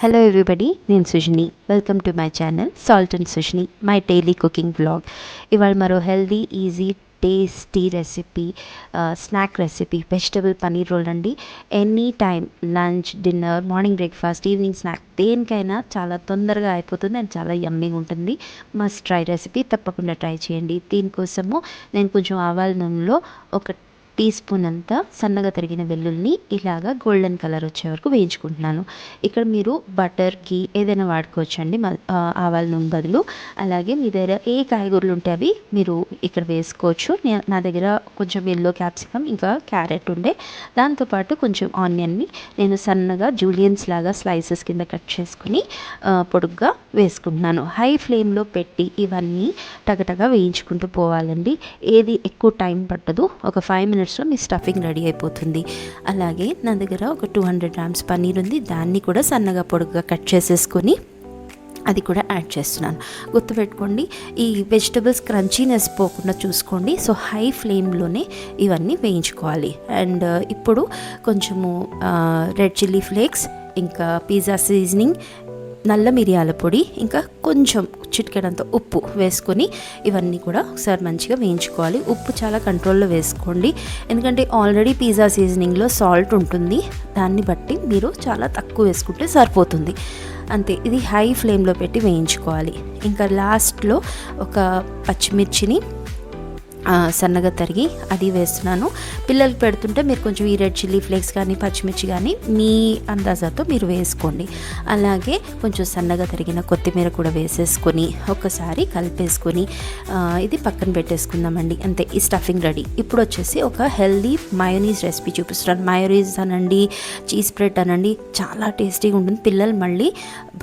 Hello everybody, నేను Sujani. Welcome to my channel salt and Sujani, my daily cooking blog. ఇవాళ మరో healthy, easy, tasty recipe, snack recipe vegetable paneer roll అండి. Any time lunch, dinner, morning breakfast, evening snack దేనికైనా చాలా తొందరగా అయిపోతుంది and చాలా యమ్మీగా ఉంటుంది. మస్ట్ ట్రై రెసిపీ, తప్పకుండా ట్రై చేయండి. దీనికోసము నేను కొంచెం ఆవాల నూనెలో ఒక టీ స్పూన్ అంతా సన్నగా తరిగిన వెల్లుల్ని ఇలాగా గోల్డెన్ కలర్ వచ్చే వరకు వేయించుకుంటున్నాను. ఇక్కడ మీరు బటర్, ఘీ ఏదైనా వాడుకోవచ్చండి ఆవాల నూనె బదులు. అలాగే మీ దగ్గర ఏ కాయగూరలు ఉంటే అవి మీరు ఇక్కడ వేసుకోవచ్చు. నా దగ్గర కొంచెం ఎల్లో క్యాప్సికమ్ ఇంకా క్యారెట్ ఉండే, దాంతోపాటు కొంచెం ఆనియన్ని నేను సన్నగా జూలియన్స్ లాగా స్లైసెస్ కింద కట్ చేసుకుని పొడుగ్గా వేసుకుంటున్నాను. హై ఫ్లేమ్లో పెట్టి ఇవన్నీ టగటగా వేయించుకుంటూ పోవాలండి. ఏది ఎక్కువ టైం పట్టదు, ఒక 5 minutes మీ స్టఫింగ్ రెడీ అయిపోతుంది. అలాగే నా దగ్గర ఒక 200 grams పన్నీర్ ఉంది, దాన్ని కూడా సన్నగా పొడుగ్గా కట్ చేసేసుకొని అది కూడా యాడ్ చేస్తున్నాను. గుర్తుపెట్టుకోండి, ఈ వెజిటబుల్స్ క్రంచీనెస్ పోకుండా చూసుకోండి. సో హై ఫ్లేమ్లోనే ఇవన్నీ వేయించుకోవాలి. అండ్ ఇప్పుడు కొంచెము రెడ్ చిల్లీ ఫ్లేక్స్, ఇంకా పిజ్జా సీజనింగ్, నల్ల మిరియాల పొడి, ఇంకా కొంచెం చిటికెడంత ఉప్పు వేసుకొని ఇవన్నీ కూడా ఒకసారి మంచిగా వేయించుకోవాలి. ఉప్పు చాలా కంట్రోల్లో వేసుకోండి, ఎందుకంటే ఆల్రెడీ పిజ్జా సీజనింగ్లో సాల్ట్ ఉంటుంది. దాన్ని బట్టి మీరు చాలా తక్కువ వేసుకుంటే సరిపోతుంది. అంతే, ఇది హై ఫ్లేమ్లో పెట్టి వేయించుకోవాలి. ఇంకా లాస్ట్లో ఒక పచ్చిమిర్చిని సన్నగా తరిగి అది వేస్తున్నాను. పిల్లలకి పెడుతుంటే మీరు కొంచెం ఈ రెడ్ చిల్లీ ఫ్లేక్స్ కానీ పచ్చిమిర్చి కానీ మీ అందాజాతో మీరు వేసుకోండి. అలాగే కొంచెం సన్నగా తరిగిన కొత్తిమీర కూడా వేసేసుకొని ఒకసారి కలిపేసుకొని ఇది పక్కన పెట్టేసుకుందామండి. అంతే, ఈ స్టఫింగ్ రెడీ. ఇప్పుడు వచ్చేసి ఒక హెల్దీ మయోనీస్ రెసిపీ చూపిస్తున్నాను. మయోనీస్ అనండి, చీజ్ బ్రెడ్ అనండి, చాలా టేస్టీగా ఉంటుంది. పిల్లలు మళ్ళీ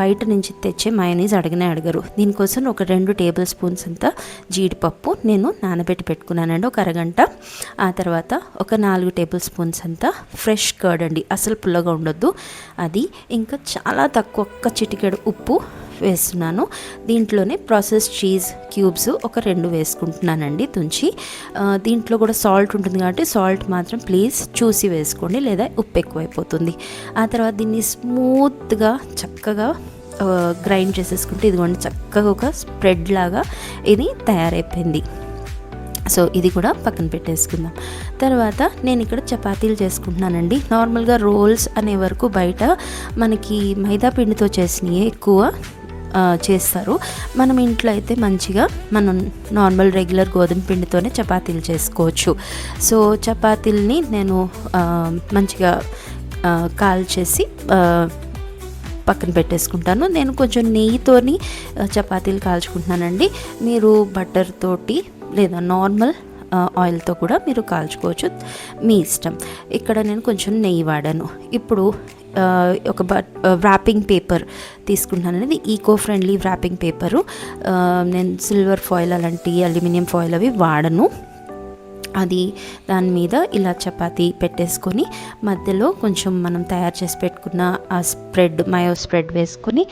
బయట నుంచి తెచ్చే మయోనీస్ అడగరు. దీనికోసం ఒక 2 tablespoons అంతా జీడిపప్పు నేను నానబెట్టి పెట్టుకున్నానండి ఒక అరగంట. ఆ తర్వాత ఒక 4 tablespoons అంతా ఫ్రెష్ కర్డ్ అండి, అసలు పుల్లగా ఉండొద్దు అది. ఇంకా చాలా తక్కువ, ఒక్క చిటికెడు ఉప్పు వేస్తున్నాను. దీంట్లోనే ప్రాసెస్ చీజ్ క్యూబ్స్ ఒక 2 వేసుకుంటున్నానండి తుంచి. దీంట్లో కూడా సాల్ట్ ఉంటుంది కాబట్టి సాల్ట్ మాత్రం ప్లీజ్ చూసి వేసుకోండి, లేదా ఉప్పు ఎక్కువైపోతుంది. ఆ తర్వాత దీన్ని స్మూత్గా చక్కగా గ్రైండ్ చేసేసుకుంటే ఇదిగోండి చక్కగా ఒక స్ప్రెడ్ లాగా ఇది తయారైపోయింది. సో ఇది కూడా పక్కన పెట్టేసుకుందాం. తర్వాత నేను ఇక్కడ చపాతీలు చేసుకుంటున్నానండి. నార్మల్గా రోల్స్ అనే వరకు బయట మనకి మైదా పిండితో చేసినవి ఎక్కువ చేస్తారు. మనం ఇంట్లో అయితే మంచిగా మనం నార్మల్ రెగ్యులర్ గోధుమ పిండితోనే చపాతీలు చేసుకోవచ్చు. సో చపాతీలని నేను మంచిగా కాల్చేసి పక్కన పెట్టేసుకుంటాను. నేను కొంచెం నెయ్యితోని చపాతీలు కాల్చుకుంటున్నానండి. మీరు బటర్ తోటి లేదా నార్మల్ ఆయిల్తో కూడా మీరు కాల్చుకోవచ్చు, మీ ఇష్టం. ఇక్కడ నేను కొంచెం నెయ్యి వాడాను. ఇప్పుడు ఒక వ్రాపింగ్ పేపర్ తీసుకుంటాను. అనేది ఈకో ఫ్రెండ్లీ వ్రాపింగ్ పేపరు. నేను సిల్వర్ ఫాయిల్ అలాంటి అల్యూమినియం ఫాయిల్ అవి వాడను. అది దాని మీద ఇలా చపాతీ పెట్టేసుకొని మధ్యలో కొంచెం మనం తయారు చేసి పెట్టుకున్న ఆ స్ప్రెడ్, మయో స్ప్రెడ్ వేసుకొని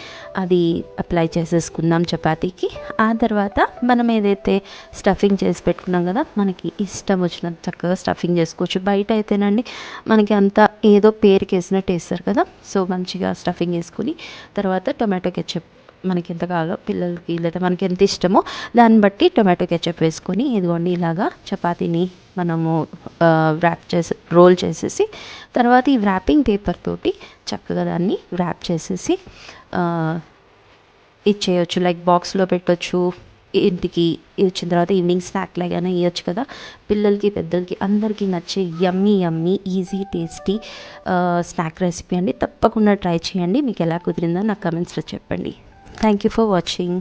అది అప్లై చేసేసుకుందాం చపాతీకి. ఆ తర్వాత మనం ఏదైతే స్టఫింగ్ చేసి పెట్టుకున్నాం కదా, మనకి ఇష్టం వచ్చినంత చక్కగా స్టఫింగ్ చేసుకోవచ్చు. బయట అయితేనండి మనకి అంతా ఏదో పేరుకి వేసినట్టు వేస్తారు కదా. సో మంచిగా స్టఫింగ్ వేసుకుని తర్వాత టొమాటో కెచప్ మనకి ఎంత కావాలో పిల్లలకి లేదా మనకి ఎంత ఇష్టమో దాన్ని బట్టి టొమాటో కెచప్ వేసుకొని ఇదిగోండి ఇలాగా చపాతీని మనము రోల్ చేసేసి తర్వాత ఈ వ్రాపింగ్ పేపర్ తోటి చక్కగా దాన్ని వ్రాప్ చేసేసి ఇచ్చేయచ్చు. లైక్ బాక్స్లో పెట్టవచ్చు. ఇంటికి ఇచ్చిన తర్వాత ఈవినింగ్ స్నాక్ లాగానే ఇవ్వచ్చు కదా. పిల్లలకి పెద్దలకి అందరికీ నచ్చే యమ్మీ ఈజీ టేస్టీ స్నాక్ రెసిపీ అండి. తప్పకుండా ట్రై చేయండి. మీకు ఎలా కుదిరిందో నాకు కమెంట్స్లో చెప్పండి. Thank you for watching.